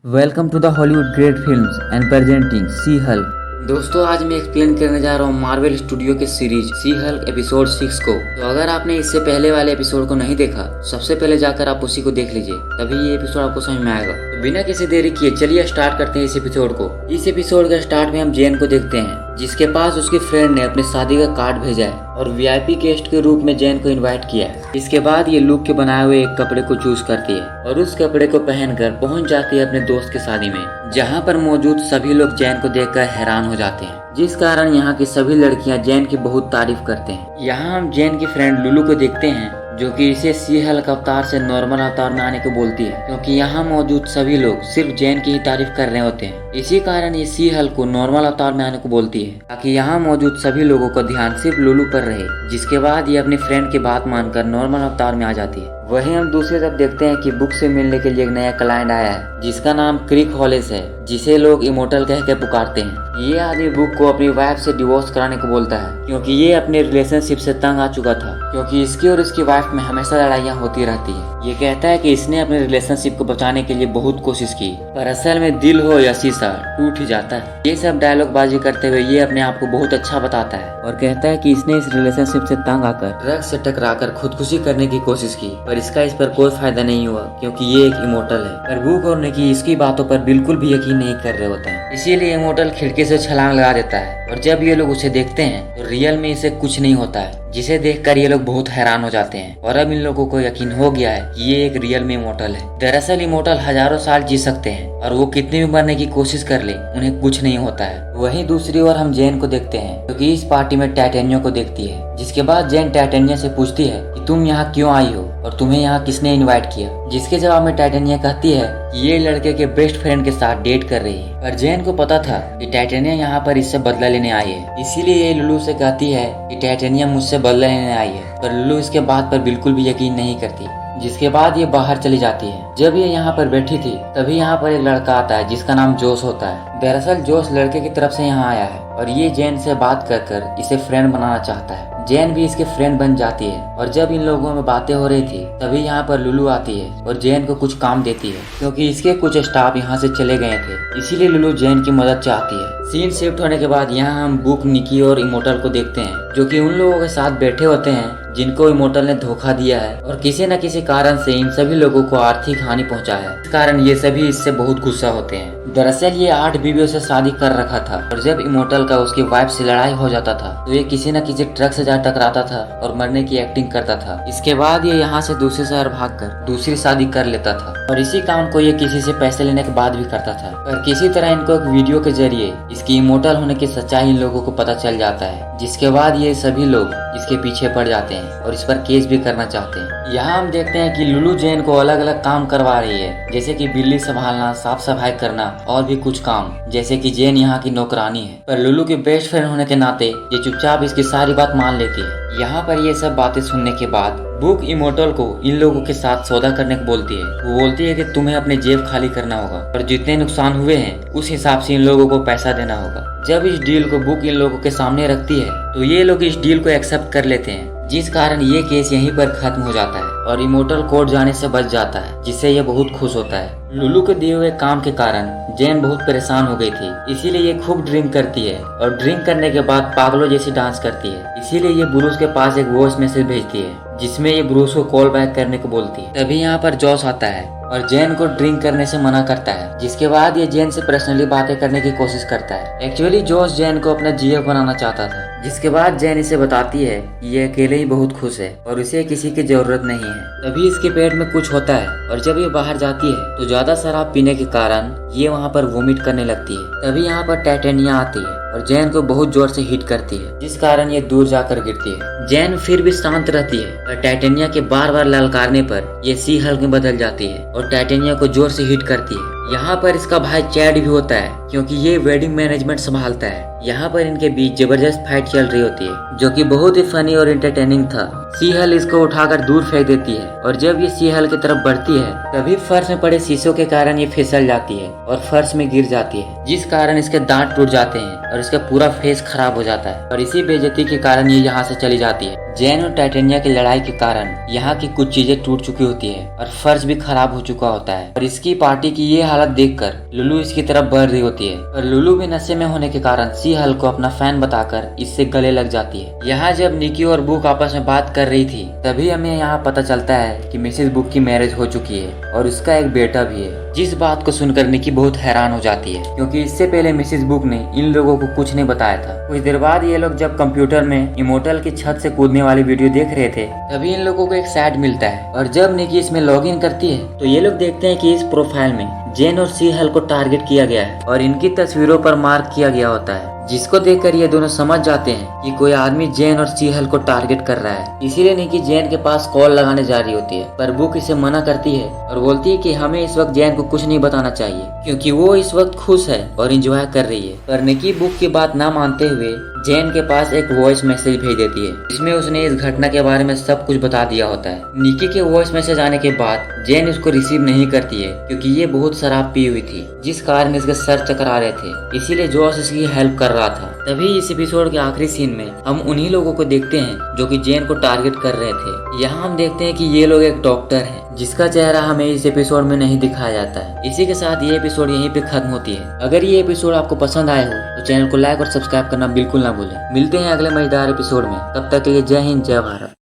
Welcome to the Hollywood great films and presenting she Hulk. दोस्तों आज मैं explain करने जा रहा हूँ मार्वल स्टूडियो के सीरीज सी हल्क एपिसोड 6 को। तो अगर आपने इससे पहले वाले एपिसोड को नहीं देखा, सबसे पहले जाकर आप उसी को देख लीजिए, तभी ये एपिसोड आपको समझ में आएगा। तो बिना किसी देरी किए चलिए स्टार्ट करते हैं इस एपिसोड को। इस एपिसोड के स्टार्ट में हम जेन को देखते हैं, जिसके पास उसकी फ्रेंड ने अपनी शादी का कार्ड भेजा है और वीआईपी गेस्ट के रूप में जेन को इनवाइट किया है। इसके बाद ये लुक के बनाए हुए एक कपड़े को चूज करती है और उस कपड़े को पहनकर पहुंच जाती है अपने दोस्त की शादी में, जहां पर मौजूद सभी लोग जेन को देखकर हैरान हो जाते हैं, जिस कारण यहाँ की सभी लड़कियां जेन की बहुत तारीफ करते हैं। यहाँ हम जेन की फ्रेंड लुलू को देखते हैं, जो कि इसे सी हल्क अवतार से नॉर्मल अवतार में आने को बोलती है, क्योंकि यहाँ मौजूद सभी लोग सिर्फ जेन की ही तारीफ कर रहे होते हैं। इसी कारण ये सी हल्क को नॉर्मल अवतार में आने को बोलती है, ताकि यहाँ मौजूद सभी लोगों का ध्यान सिर्फ लुलू पर रहे। जिसके बाद ये अपनी फ्रेंड की बात मानकर नॉर्मल अवतार में आ जाती है। वहीं हम दूसरी तरफ देखते हैं कि बुक से मिलने के लिए एक नया क्लाइंट आया है, जिसका नाम क्रिक हॉलिस है, जिसे लोग इमोर्टल कह के पुकारते हैं। ये आदमी बुक को अपनी वाइफ से डिवोर्स कराने को बोलता है, क्योंकि ये अपने रिलेशनशिप से तंग आ चुका था, क्योंकि इसकी और इसकी वाइफ में हमेशा लड़ाइयाँ होती रहती है। ये कहता है कि इसने अपने रिलेशनशिप को बचाने के लिए बहुत कोशिश की, पर असल में दिल हो या शीशा टूट ही जाता है। ये सब डायलॉग बाजी करते हुए ये अपने आप को बहुत अच्छा बताता है और कहता है कि इसने इस रिलेशनशिप से तंग आकर ड्रग्स से टकराकर खुदकुशी करने की कोशिश की, पर इसका इस पर कोई फायदा नहीं हुआ, क्योंकि ये एक इमोर्टल है। पर बुक और निकी इसकी बातों पर बिल्कुल भी यकीन नहीं कर रहे होते हैं, इसीलिए इमोर्टल खिड़की से छलांग लगा देता है। और जब ये लोग उसे देखते हैं तो रियल में इसे कुछ नहीं होता है, जिसे देखकर ये लोग बहुत हैरान हो जाते हैं। और अब इन लोगों को यकीन हो गया है कि ये एक रियल में इमोर्टल है। दरअसल इमोर्टल हजारों साल जी सकते हैं और वो कितनी भी मरने की कोशिश कर ले, उन्हें कुछ नहीं होता है। वहीं दूसरी ओर हम जेन को देखते हैं, क्योंकि इस पार्टी में टाइटेनिया को देखती है। जिसके बाद जेन टाइटेनिया से पूछती है कि तुम यहाँ क्यों आई हो और तुम्हें यहाँ किसने इनवाइट किया। जिसके जवाब में टाइटेनिया कहती है कि ये लड़के के बेस्ट फ्रेंड के साथ डेट कर रही है। पर जेन को पता था कि टाइटेनिया यहाँ पर इससे बदला लेने आई है, इसीलिए ये लुलू से कहती है कि टाइटेनिया मुझसे बदला लेने आई है। पर लुलू इसके बात पर बिल्कुल भी यकीन नहीं करती। जिसके बाद ये बाहर चली जाती है। जब ये यहाँ पर बैठी थी तभी यहाँ पर एक लड़का आता है, जिसका नाम जोश होता है। दरअसल जोश लड़के की तरफ से यहाँ आया है और ये जेन से बात कर कर इसे फ्रेंड बनाना चाहता है। जेन भी इसके फ्रेंड बन जाती है। और जब इन लोगों में बातें हो रही थी तभी यहाँ पर लुलू आती है और जेन को कुछ काम देती है, क्योंकि इसके कुछ स्टाफ यहाँ से चले गए थे, इसीलिए लुलू जेन की मदद चाहती है। सीन शिफ्ट होने के बाद यहाँ हम बुक, निकी और इमोर्टल को देखते हैं, जो कि उन लोगों के साथ बैठे होते हैं जिनको इमोर्टल ने धोखा दिया है और किसी न किसी कारण से इन सभी लोगों को आर्थिक हानि पहुंचा है। इस कारण ये सभी इससे बहुत गुस्सा होते हैं। दरअसल ये 8 बीवियों से शादी कर रखा था और जब इमोर्टल का उसकी वाइफ से लड़ाई हो जाता था तो ये किसी न किसी ट्रक से जा टकराता था और मरने की एक्टिंग करता था। इसके बाद ये यहाँ से दूसरे शहर भागकर दूसरी शादी कर लेता था और इसी काम को ये किसी से पैसे लेने के बाद भी करता था। पर किसी तरह इनको एक वीडियो के जरिए इसकी इमोर्टल होने की सच्चाई इन लोगों को पता चल जाता है, जिसके बाद ये सभी लोग इसके पीछे पड़ जाते हैं और इस पर केस भी करना चाहते हैं। यहाँ हम देखते हैं कि लुलू जेन को अलग अलग काम करवा रही है, जैसे कि बिल्ली संभालना, साफ सफाई करना और भी कुछ काम, जैसे कि जेन यहाँ की नौकरानी है। पर लुलू के बेस्ट फ्रेंड होने के नाते ये चुपचाप इसकी सारी बात मान लेती है। यहाँ पर ये सब बातें सुनने के बाद बुक इमोर्टल को इन लोगों के साथ सौदा करने को बोलती है। वो बोलती है कि तुम्हें अपने जेब खाली करना होगा और जितने नुकसान हुए हैं उस हिसाब से इन लोगों को पैसा देना होगा। जब इस डील को बुक इन लोगों के सामने रखती है तो ये लोग इस डील को एक्सेप्ट कर लेते हैं, जिस कारण ये केस यहीं पर खत्म हो जाता है और इमोर्टल कोर्ट जाने से बच जाता है, जिससे ये बहुत खुश होता है। लुलू के दिए हुए काम के कारण जेन बहुत परेशान हो गई थी, इसीलिए ये खूब ड्रिंक करती है और ड्रिंक करने के बाद पागलों जैसी डांस करती है। इसीलिए ये ब्रूस के पास एक वॉइस मैसेज भेजती है, जिसमें ये ब्रूस को कॉल बैक करने को बोलती है। तभी यहाँ पर जॉस आता है और जेन को ड्रिंक करने से मना करता है। जिसके बाद ये जेन से पर्सनली बातें करने की कोशिश करता है। एक्चुअली जॉस जेन को अपना जीएफ बनाना चाहता था। जिसके बाद जेन इसे बताती है कि ये अकेले ही बहुत खुश है और उसे किसी की जरूरत नहीं है। तभी इसके पेट में कुछ होता है और जब ये बाहर जाती है तो ज्यादा शराब पीने के कारण ये वहाँ पर वोमिट करने लगती है। तभी यहाँ पर टाइटेनिया आती है और जेन को बहुत जोर से हिट करती है, जिस कारण ये दूर जाकर गिरती है। जेन फिर भी शांत रहती है और टाइटेनिया के बार बार ललकारने पर ये सी हल्क में बदल जाती है और टाइटेनिया को जोर से हिट करती है। यहाँ पर इसका भाई चैड भी होता है, क्योंकि ये वेडिंग मैनेजमेंट संभालता है। यहाँ पर इनके बीच जबरदस्त फाइट चल रही होती है, जो कि बहुत ही फनी और एंटरटेनिंग था। सी हल इसको उठाकर दूर फेंक देती है और जब ये सी हल की तरफ बढ़ती है तभी फर्श में पड़े शीशों के कारण ये फिसल जाती है और फर्श में गिर जाती है, जिस कारण इसके दांत टूट जाते हैं और इसका पूरा फेस खराब हो जाता है और इसी बेइज्जती के कारण ये यहाँ से चली जाती है। जैन और टाइटेनिया की लड़ाई के कारण यहाँ की कुछ चीजें टूट चुकी होती है और फर्श भी खराब हो चुका होता है और इसकी पार्टी की ये हालत देखकर लुलू इसकी तरफ बढ़ रही होती है और लुलू भी नशे में होने के कारण सी हल्क को अपना फैन बताकर इससे गले लग जाती है। यहाँ जब निकी और बुक आपस में बात कर रही थी तभी हमें यहाँ पता चलता है कि मिसेस बुक की मैरिज हो चुकी है और उसका एक बेटा भी है। जिस बात को सुनकर निकी बहुत हैरान हो जाती है क्योंकि इससे पहले मिसेस बुक ने इन लोगों को कुछ नहीं बताया था। कुछ देर बाद ये लोग जब कंप्यूटर में इमोर्टल की छत से कूदने वाली वीडियो देख रहे थे तभी इन लोगों को एक सैड मिलता है और जब निकी इसमें लॉग इन करती है तो ये लोग देखते हैं कि इस प्रोफाइल में जेन और सी हल को टारगेट किया गया है और इनकी तस्वीरों पर मार्क किया गया होता है, जिसको देखकर ये दोनों समझ जाते हैं कि कोई आदमी जेन और सी हल को टारगेट कर रहा है। इसीलिए निकी जेन के पास कॉल लगाने जा रही होती है पर बुक इसे मना करती है और बोलती है कि हमें इस वक्त जेन को कुछ नहीं बताना चाहिए क्योंकि वो इस वक्त खुश है और एंजॉय कर रही है। पर निकी बुक की बात न मानते हुए जेन के पास एक वॉइस मैसेज भेज देती है जिसमें उसने इस घटना के बारे में सब कुछ बता दिया होता है। निकी के वॉइस मैसेज आने के बाद जेन इसको रिसीव नहीं करती है क्योंकि ये बहुत शराब पी हुई थी जिस कारण इसके सर चकरा रहे थे, इसीलिए जॉस इसकी हेल्प कर रहा था। तभी इस एपिसोड के आखिरी सीन में हम उन्हीं लोगों को देखते हैं जो कि जेन को टारगेट कर रहे थे। यहाँ हम देखते हैं कि ये लोग एक डॉक्टर है जिसका चेहरा हमें इस एपिसोड में नहीं दिखाया जाता है। इसी के साथ ये एपिसोड यहीं पे खत्म होती है। अगर ये एपिसोड आपको पसंद आए हो तो चैनल को लाइक और सब्सक्राइब करना बिल्कुल ना भूलें। मिलते हैं अगले मजेदार एपिसोड में, तब तक के लिए जय हिंद जय भारत।